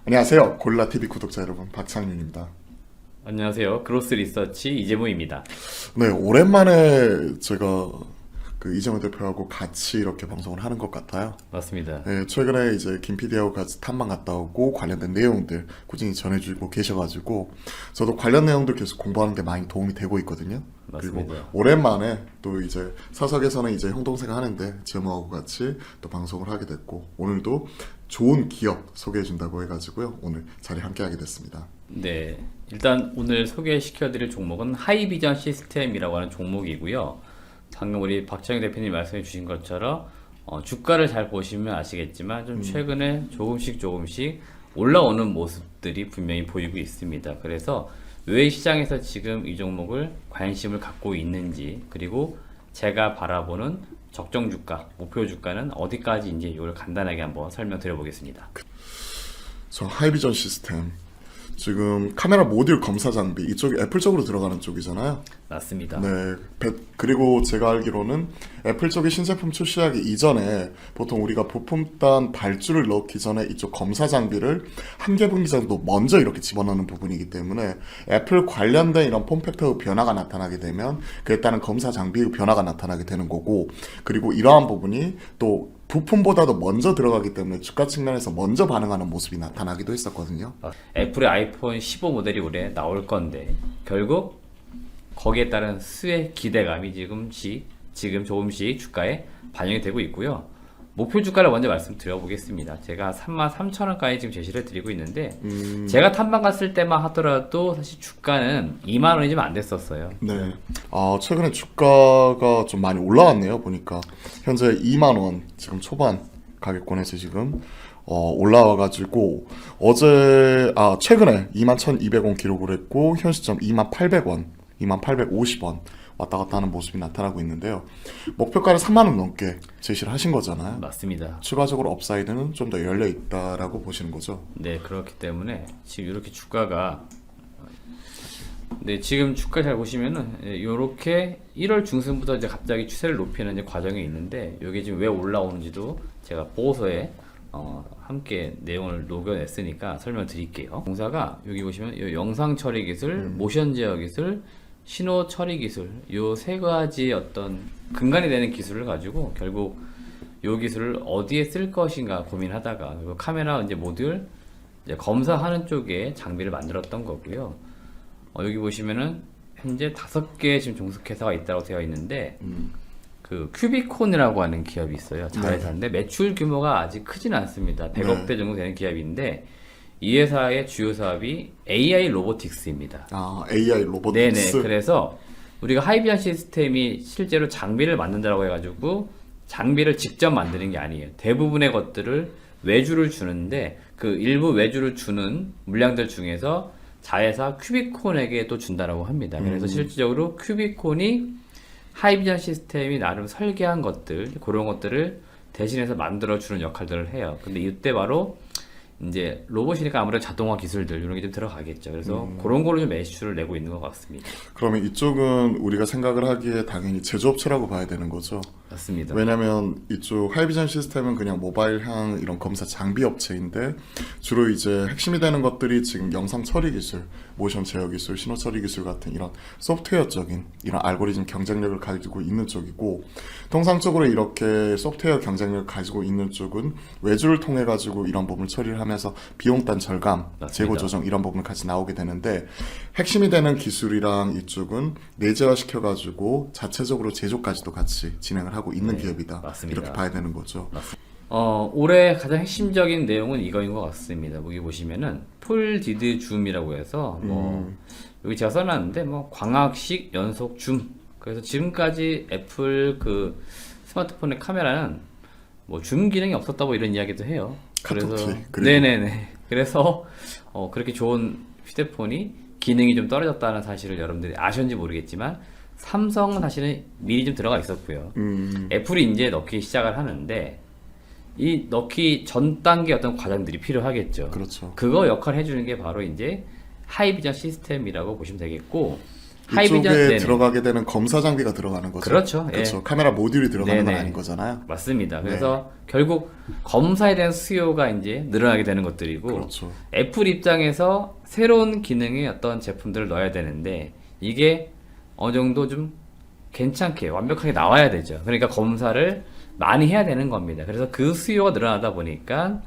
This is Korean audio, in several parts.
안녕하세요. 골라TV 구독자 여러분, 박창윤입니다. 안녕하세요. 그로스 리서치 이재무입니다. 네, 오랜만에 제가 이재무 대표하고 같이 이렇게 방송을 하는 것 같아요. 맞습니다. 네, 최근에 이제 김 PD하고 같이 탐방 갔다 오고 관련된 내용들 꾸준히 전해주고 계셔가지고 저도 관련 내용들 계속 공부하는 데 많이 도움이 되고 있거든요. 맞습니다. 그리고 오랜만에 또 이제 사석에서는 이제 형 동생 하는데 재무하고 같이 또 방송을 하게 됐고 오늘도 좋은 기업 소개해준다고 해가지고요. 오늘 자리 함께하게 됐습니다. 네. 일단 오늘 소개시켜드릴 종목은 하이비전 시스템이라고 하는 종목이고요. 방금 우리 박창희 대표님 말씀해 주신 것처럼 주가를 잘 보시면 아시겠지만 좀 최근에 조금씩 올라오는 모습들이 분명히 보이고 있습니다. 그래서 왜 시장에서 지금 이 종목을 관심을 갖고 있는지, 그리고 제가 바라보는 적정 주가, 목표 주가는 어디까지인지 이걸 간단하게 한번 설명드려 보겠습니다. 저 하이비전 시스템 지금 카메라 모듈 검사 장비 이쪽이 애플 쪽으로 들어가는 쪽이잖아요. 맞습니다. 네. 그리고 제가 알기로는 애플 쪽이 신제품 출시하기 이전에 보통 우리가 부품단 발주를 넣기 전에 이쪽 검사 장비를 한 개 분기 정도 먼저 이렇게 집어넣는 부분이기 때문에 애플 관련된 이런 폼팩터의 변화가 나타나게 되면 그에 따른 검사 장비의 변화가 나타나게 되는 거고, 그리고 이러한 부분이 또 부품보다도 먼저 들어가기 때문에 주가 측면에서 먼저 반응하는 모습이 나타나기도 했었거든요. 애플의 아이폰 15 모델이 올해 나올 건데 결국 거기에 따른 수의 기대감이 지금 조금씩 주가에 반영이 되고 있고요. 목표 주가를 먼저 말씀드려 보겠습니다. 제가 33,000원까지 지금 제시를 드리고 있는데 제가 탐방 갔을 때만 하더라도 사실 주가는 2만 원이 좀 안 됐었어요. 네. 최근에 주가가 좀 많이 올라왔네요. 보니까 현재 2만 원 지금 초반 가격권에서 지금 올라와가지고 최근에 21,200원 기록을 했고 현 시점 28,100원, 28,850원 왔다 갔다 하는 모습이 나타나고 있는데요. 목표가를 3만 원 넘게 제시를 하신 거잖아요. 맞습니다. 추가적으로 업사이드는 좀 더 열려 있다라고 보시는 거죠. 네, 그렇기 때문에 지금 이렇게 주가가 지금 주가 잘 보시면은 이렇게 1월 중순부터 이제 갑자기 추세를 높이는 이제 과정이 있는데 이게 지금 왜 올라오는지도 제가 보고서에 함께 내용을 녹여냈으니까 설명드릴게요. 공사가 여기 보시면 이 영상 처리 기술, 모션 제어 기술, 신호 처리 기술, 요 세 가지 어떤 근간이 되는 기술을 가지고 결국 요 기술을 어디에 쓸 것인가 고민하다가 그리고 카메라 이제 모듈 이제 검사하는 쪽에 장비를 만들었던 거고요. 여기 보시면은 현재 5개 지금 종속회사가 있다고 되어 있는데 그 큐비콘이라고 하는 기업이 있어요. 자회사인데 매출 규모가 아직 크지는 않습니다. 100억 대 정도 되는 기업인데 이 회사의 주요 사업이 AI 로보틱스입니다. AI 로보틱스. 네네. 그래서 우리가 하이비전 시스템이 실제로 장비를 만든다고 해가지고 장비를 직접 만드는 게 아니에요. 대부분의 것들을 외주를 주는데 그 일부 외주를 주는 물량들 중에서 자회사 큐비콘에게 또 준다라고 합니다. 그래서 실질적으로 큐비콘이 하이비전 시스템이 나름 설계한 것들, 그런 것들을 대신해서 만들어주는 역할들을 해요. 근데 이때 바로 이제 로봇이니까 아무래도 자동화 기술들 이런 게 좀 들어가겠죠. 그래서 그런 걸로 좀 매출을 내고 있는 것 같습니다. 그러면 이쪽은 우리가 생각을 하기에 당연히 제조업체라고 봐야 되는 거죠. 맞습니다. 왜냐면 이쪽 하이비전 시스템은 그냥 모바일향 이런 검사 장비 업체인데 주로 이제 핵심이 되는 것들이 지금 영상 처리 기술, 모션 제어 기술, 신호 처리 기술 같은 이런 소프트웨어적인 이런 알고리즘 경쟁력을 가지고 있는 쪽이고, 통상적으로 이렇게 소프트웨어 경쟁력을 가지고 있는 쪽은 외주를 통해 가지고 이런 부분을 처리를 하면서 비용단 절감, 맞습니다. 재고 조정 이런 부분을 같이 나오게 되는데, 핵심이 되는 기술이랑 이쪽은 내재화 시켜가지고 자체적으로 제조까지도 같이 진행을 하고 있는 기업이다. 맞습니다. 이렇게 봐야 되는 거죠. 올해 가장 핵심적인 내용은 이거인 것 같습니다. 여기 보시면은 풀 디드 줌이라고 해서 여기 제가 써놨는데 광학식 연속 줌. 그래서 지금까지 애플 그 스마트폰의 카메라는 줌 기능이 없었다고 이런 이야기도 해요. 그래서 네네네. 그래서 그렇게 좋은 휴대폰이 기능이 좀 떨어졌다는 사실을 여러분들이 아셨는지 모르겠지만 삼성은 사실은 미리 좀 들어가 있었고요. 애플이 이제 넣기 시작을 하는데 이 넣기 전 단계 어떤 과정들이 필요하겠죠. 그렇죠. 그거 역할을 해주는 게 바로 이제 하이비전 시스템이라고 보시면 되겠고, 하이비전 이쪽에 네네. 들어가게 되는 검사 장비가 들어가는 거죠. 그렇죠. 예. 그렇죠. 카메라 모듈이 들어가는 건 네네. 아닌 거잖아요. 맞습니다. 그래서 결국 검사에 대한 수요가 이제 늘어나게 되는 것들이고 그렇죠. 애플 입장에서 새로운 기능의 어떤 제품들을 넣어야 되는데 이게 어느 정도 좀 괜찮게 완벽하게 나와야 되죠. 그러니까 검사를 많이 해야 되는 겁니다. 그래서 그 수요가 늘어나다 보니까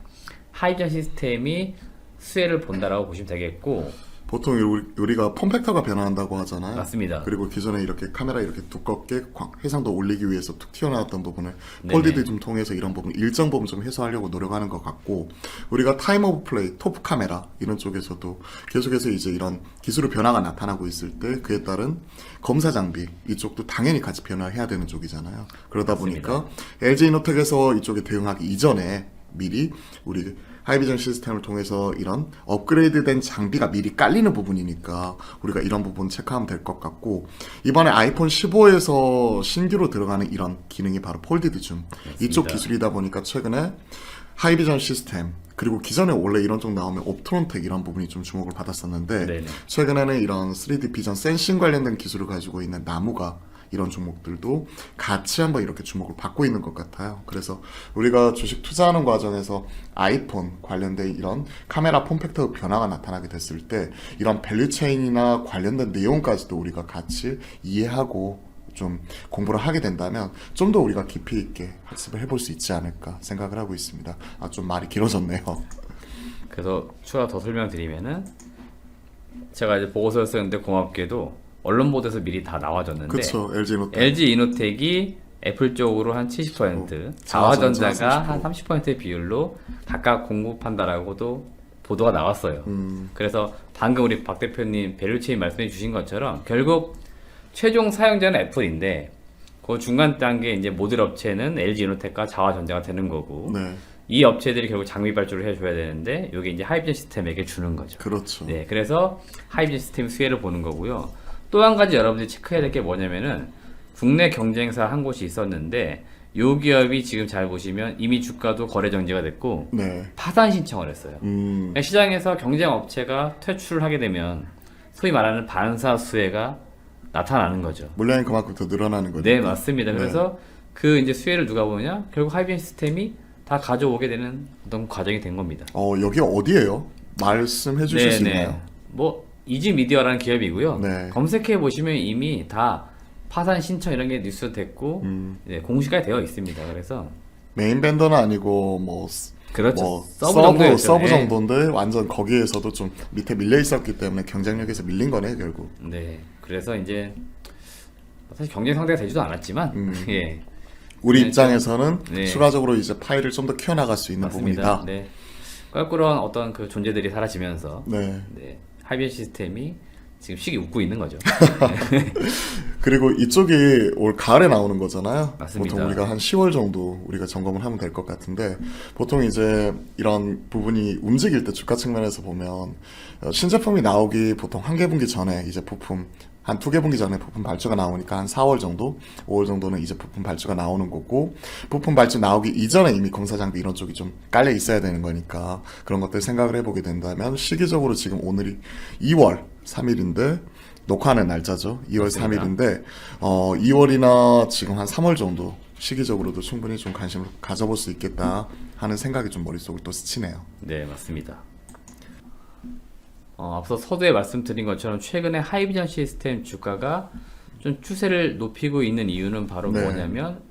하이비전 시스템이 수혜를 본다라고 보시면 되겠고 보통 우리가 폼팩터가 변화한다고 하잖아요. 맞습니다. 그리고 기존에 이렇게 카메라 이렇게 두껍게 해상도 올리기 위해서 툭 튀어나왔던 부분을 네네. 폴디드 좀 통해서 이런 부분 일정 부분 좀 해소하려고 노력하는 것 같고, 우리가 타임 오브 플레이, 톱 카메라 이런 쪽에서도 계속해서 이제 이런 기술의 변화가 나타나고 있을 때 그에 따른 검사 장비 이쪽도 당연히 같이 변화해야 되는 쪽이잖아요. 그러다 맞습니다. 보니까 LG 이노텍에서 이쪽에 대응하기 이전에 미리 우리 하이비전 시스템을 통해서 이런 업그레이드된 장비가 미리 깔리는 부분이니까 우리가 이런 부분 체크하면 될 것 같고, 이번에 아이폰 15에서 신규로 들어가는 이런 기능이 바로 폴디드 줌 이쪽 기술이다 보니까 최근에 하이비전 시스템, 그리고 기존에 원래 이런 쪽 나오면 옵트론텍 이런 부분이 좀 주목을 받았었는데 네네. 최근에는 이런 3D 비전 센싱 관련된 기술을 가지고 있는 나무가 이런 종목들도 같이 한번 이렇게 주목을 받고 있는 것 같아요. 그래서 우리가 주식 투자하는 과정에서 아이폰 관련된 이런 카메라 폼팩터 변화가 나타나게 됐을 때 이런 밸류체인이나 관련된 내용까지도 우리가 같이 이해하고 좀 공부를 하게 된다면 좀 더 우리가 깊이 있게 학습을 해볼 수 있지 않을까 생각을 하고 있습니다. 좀 말이 길어졌네요. 그래서 추가 더 설명드리면은 제가 이제 보고서를 쓰는데 고맙게도 언론 보도에서 미리 다 나와줬는데 그렇죠. LG 이노텍. LG 이노텍이 애플 쪽으로 한 70%, 자화전자가 한 30%의 비율로 각각 공급한다라고도 보도가 나왔어요. 그래서 방금 우리 박 대표님 밸류체인 말씀해 주신 것처럼 결국 최종 사용자는 애플인데 그 중간 단계 이제 모듈 업체는 LG 이노텍과 자화전자가 되는 거고 네, 이 업체들이 결국 장비 발주를 해줘야 되는데 이게 이제 하이비전 시스템에게 주는 거죠. 그렇죠. 네, 그래서 하이비전 시스템 수혜를 보는 거고요. 또 한 가지 여러분들이 체크해야 될 게 뭐냐면은 국내 경쟁사 한 곳이 있었는데 요 기업이 지금 잘 보시면 이미 주가도 거래 정지가 됐고 네, 파산 신청을 했어요. 그러니까 시장에서 경쟁 업체가 퇴출을 하게 되면 소위 말하는 반사 수혜가 나타나는 거죠. 물량이 그만큼 더 늘어나는 거죠. 네, 맞습니다. 그래서 그 이제 수혜를 누가 보느냐? 결국 하이비전 시스템이 다 가져오게 되는 어떤 과정이 된 겁니다. 여기가 어디예요? 말씀해 주실 수 있나요? 뭐 이지 미디어라는 기업이고요. 네. 검색해 보시면 이미 다 파산 신청 이런 게 뉴스 됐고 네, 공시가 되어 있습니다. 그래서 메인 밴더는 아니고 뭐 그렇죠. 뭐 서브 정도였죠. 서브 네. 정도인데 완전 거기에서도 좀 밑에 밀려 있었기 때문에 경쟁력에서 밀린 거네 결국. 네, 그래서 이제 사실 경쟁 상대가 되지도 않았지만 예, 우리 네, 입장에서는 네. 추가적으로 이제 파일을 좀 더 키워나갈 수 있는 맞습니다. 부분이다. 네, 껄끄러운 어떤 그 존재들이 사라지면서 네. 네, 하이비전 시스템이 지금 시기 웃고 있는 거죠. 그리고 이쪽이 올 가을에 나오는 거잖아요. 맞습니다. 보통 우리가 한 10월 정도 우리가 점검을 하면 될 것 같은데 보통 이제 이런 부분이 움직일 때 주가 측면에서 보면 신제품이 나오기 보통 한 개분기 전에 이제 부품 한 두 개분기 전에 부품 발주가 나오니까 한 4월 정도, 5월 정도는 이제 부품 발주가 나오는 거고 부품 발주 나오기 이전에 이미 검사 장비 이런 쪽이 좀 깔려 있어야 되는 거니까 그런 것들 생각을 해보게 된다면 시기적으로 지금 오늘이 2월 3일인데 녹화하는 날짜죠. 2월 맞습니다. 3일인데 2월이나 지금 한 3월 정도 시기적으로도 충분히 좀 관심을 가져볼 수 있겠다 하는 생각이 좀 머릿속을 또 스치네요. 네, 맞습니다. 앞서 서두에 말씀드린 것처럼 최근에 하이비전 시스템 주가가 좀 추세를 높이고 있는 이유는 바로 네. 뭐냐면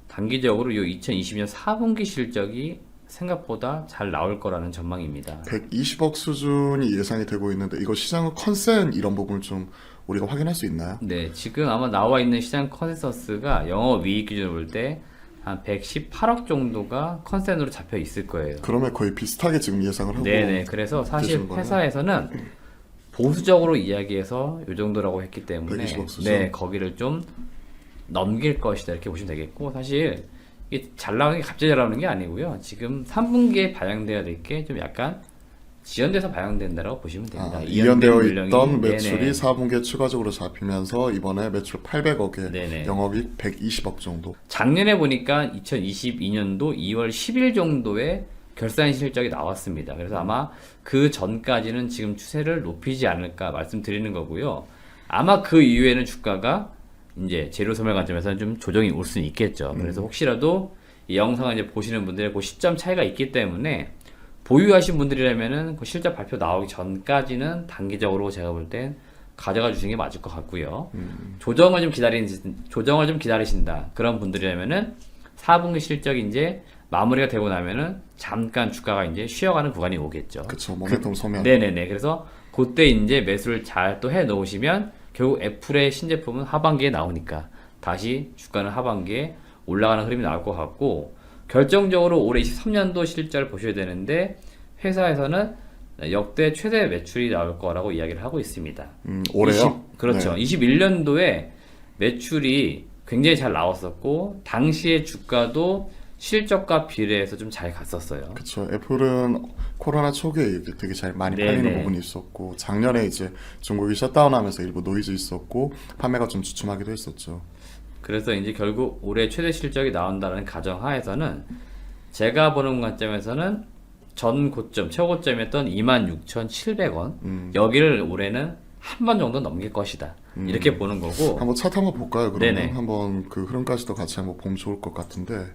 단기적으로 이 2020년 4분기 실적이 생각보다 잘 나올 거라는 전망입니다. 120억 수준이 예상이 되고 있는데 이거 시장의 컨센 이런 부분을 좀 우리가 확인할 수 있나요? 네, 지금 아마 나와 있는 시장 컨센서스가 영업이익 기준으로 볼 때 한 118억 정도가 컨센으로 잡혀 있을 거예요. 그러면 거의 비슷하게 지금 예상을 하고 네네. 그래서 사실 계시는 거네요. 회사에서는 보수적으로 이야기해서 이 정도라고 했기 때문에 120억 수준. 네, 거기를 좀 넘길 것이다 이렇게 보시면 되겠고 사실 이게 잘 나오는 게 갑자기 잘 나오는 게 아니고요. 지금 3분기에 반영돼야 될 게 좀 약간 지연돼서 반영된다라고 보시면 됩니다. 이연되어 물량이- 있던 매출이 네네. 4분기에 추가적으로 잡히면서 이번에 매출 800억에 네네. 영업이익 120억 정도. 작년에 보니까 2022년도 2월 10일 정도에 결산 실적이 나왔습니다. 그래서 아마 그 전까지는 지금 추세를 높이지 않을까 말씀드리는 거고요. 아마 그 이후에는 주가가 이제 재료 소멸 관점에서는 좀 조정이 올 수는 있겠죠. 그래서 혹시라도 이 영상을 이제 보시는 분들의 그 시점 차이가 있기 때문에 보유하신 분들이라면은 그 실적 발표 나오기 전까지는 단기적으로 제가 볼 땐 가져가 주시는 게 맞을 것 같고요. 조정을 좀 기다리신다. 그런 분들이라면은 4분기 실적이 이제 마무리가 되고 나면은 잠깐 주가가 이제 쉬어가는 구간이 오겠죠. 그쵸, 모멘텀 소멸. 네네네. 그래서 그때 이제 매수를 잘 또 해 놓으시면 결국 애플의 신제품은 하반기에 나오니까 다시 주가는 하반기에 올라가는 흐름이 나올 것 같고, 결정적으로 올해 23년도 실적을 보셔야 되는데 회사에서는 역대 최대 매출이 나올 거라고 이야기를 하고 있습니다. 올해요? 그렇죠. 네. 21년도에 매출이 굉장히 잘 나왔었고 당시에 주가도 실적과 비례해서 좀 잘 갔었어요. 그쵸. 애플은 코로나 초기에 이게 되게 잘 많이 네네. 팔리는 부분이 있었고, 작년에 이제 중국이 셧다운하면서 일부 노이즈 있었고, 판매가 좀 주춤하기도 했었죠. 그래서 이제 결국 올해 최대 실적이 나온다는 가정하에서는 제가 보는 관점에서는 전 고점, 최고점이었던 26,700원 여기를 올해는 한 번 정도 넘길 것이다. 이렇게 보는 거고. 한번 차트 한번 볼까요? 그러면 네네. 한번 그 흐름까지도 같이 한번 보면 좋을 것 같은데.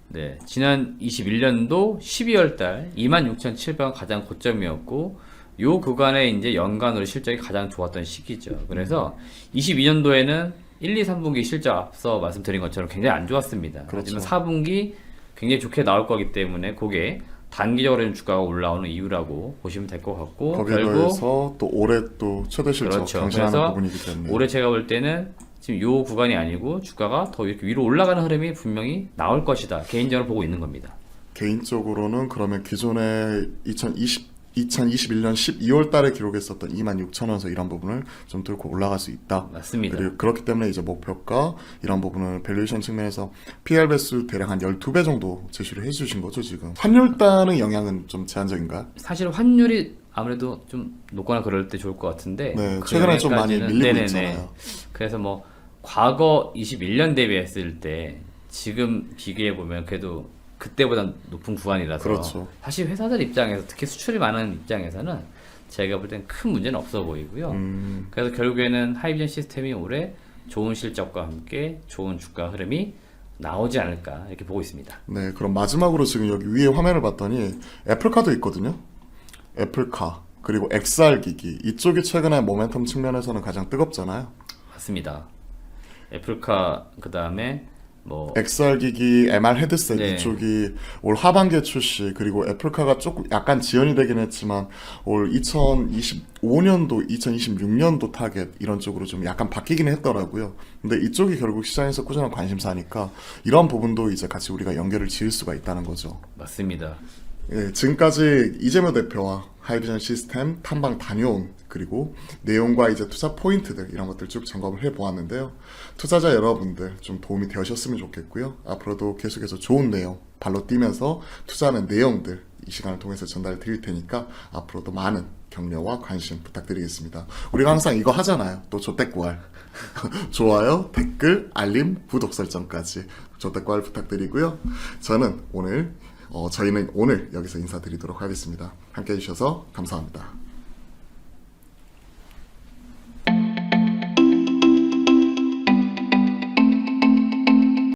네, 지난 21년도 12월 달 26,700원 가장 고점이었고 요 구간에 이제 연간으로 실적이 가장 좋았던 시기죠. 그래서 22년도에는 1, 2, 3분기 실적 앞서 말씀드린 것처럼 굉장히 안 좋았습니다. 그렇죠. 하지만 4분기 굉장히 좋게 나올 거기 때문에 그게 단기적으로 좀 주가가 올라오는 이유라고 보시면 될 것 같고, 거기에 결국 더해서 또 올해 또 최대 실적 그렇죠. 경신하는 그래서 부분이기 때문에. 올해 제가 볼 때는 지금 요 구간이 아니고 주가가 더 이렇게 위로 올라가는 흐름이 분명히 나올 것이다. 개인적으로 보고 있는 겁니다. 개인적으로는 그러면 기존에 2021년 12월 달에 기록했었던 26,000원에서 이런 부분을 좀 뚫고 올라갈 수 있다. 맞습니다. 그리고 그렇기 때문에 이제 목표가 이런 부분을 밸류에이션 측면에서 PR 배수 대략 한 12배 정도 제시를 해주신 거죠, 지금. 환율단의 영향은 좀 제한적인가요? 사실 환율이 아무래도 좀 높거나 그럴 때 좋을 것 같은데 네, 그 최근에 좀 많이 전에까지는- 밀리고 네네네. 있잖아요. 그래서 뭐 과거 21년 대비했을 때 지금 비교해 보면 그래도 그때보다 높은 구간이라서 그렇죠. 사실 회사들 입장에서 특히 수출이 많은 입장에서는 제가 볼 땐 큰 문제는 없어 보이고요. 그래서 결국에는 하이비전 시스템이 올해 좋은 실적과 함께 좋은 주가 흐름이 나오지 않을까 이렇게 보고 있습니다. 네, 그럼 마지막으로 지금 여기 위에 화면을 봤더니 애플카도 있거든요. 애플카 그리고 XR 기기 이쪽이 최근에 모멘텀 측면에서는 가장 뜨겁잖아요. 맞습니다. 애플카 그 다음에 뭐 XR 기기, MR 헤드셋 네. 이쪽이 올 하반기에 출시, 그리고 애플카가 조금 약간 지연이 되긴 했지만 올 2025년도, 2026년도 타겟 이런 쪽으로 좀 약간 바뀌긴 했더라고요. 근데 이쪽이 결국 시장에서 꾸준한 관심사니까 이런 부분도 이제 같이 우리가 연결을 지을 수가 있다는 거죠. 맞습니다. 예, 지금까지 이재명 대표와 하이비전 시스템 탐방 다녀온 그리고 내용과 이제 투자 포인트들 이런 것들 쭉 점검을 해보았는데요. 투자자 여러분들 좀 도움이 되셨으면 좋겠고요. 앞으로도 계속해서 좋은 내용 발로 뛰면서 투자하는 내용들 이 시간을 통해서 전달 드릴 테니까 앞으로도 많은 격려와 관심 부탁드리겠습니다. 우리가 항상 이거 하잖아요. 또 조댓구알 좋아요, 댓글, 알림, 구독 설정까지 조댓구알 부탁드리고요. 저희는 오늘 여기서 인사드리도록 하겠습니다. 함께 해주셔서 감사합니다.